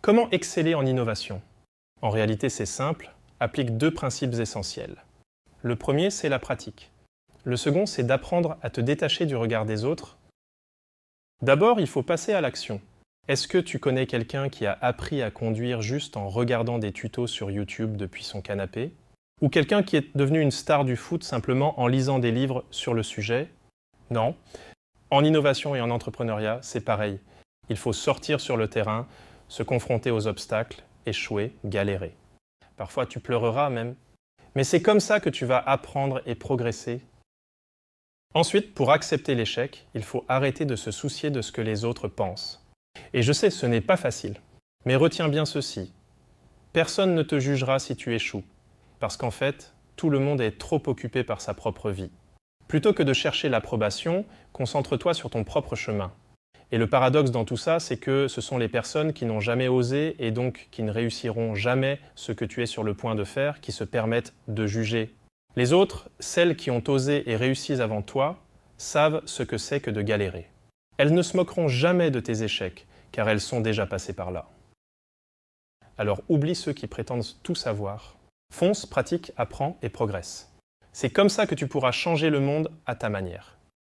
Comment exceller en innovation? En réalité, c'est simple, applique deux principes essentiels. Le premier, c'est la pratique. Le second, c'est d'apprendre à te détacher du regard des autres. D'abord, il faut passer à l'action. Est-ce que tu connais quelqu'un qui a appris à conduire juste en regardant des tutos sur YouTube depuis son canapé? Ou quelqu'un qui est devenu une star du foot simplement en lisant des livres sur le sujet? Non. En innovation et en entrepreneuriat, c'est pareil. Il faut sortir sur le terrain, se confronter aux obstacles, échouer, galérer. Parfois tu pleureras même. Mais c'est comme ça que tu vas apprendre et progresser. Ensuite, pour accepter l'échec, il faut arrêter de se soucier de ce que les autres pensent. Et je sais, ce n'est pas facile. Mais retiens bien ceci. Personne ne te jugera si tu échoues. Parce qu'en fait, tout le monde est trop occupé par sa propre vie. Plutôt que de chercher l'approbation, concentre-toi sur ton propre chemin. Et le paradoxe dans tout ça, c'est que ce sont les personnes qui n'ont jamais osé et donc qui ne réussiront jamais ce que tu es sur le point de faire, qui se permettent de juger. Les autres, celles qui ont osé et réussi avant toi, savent ce que c'est que de galérer. Elles ne se moqueront jamais de tes échecs, car elles sont déjà passées par là. Alors oublie ceux qui prétendent tout savoir. Fonce, pratique, apprends et progresse. C'est comme ça que tu pourras changer le monde à ta manière.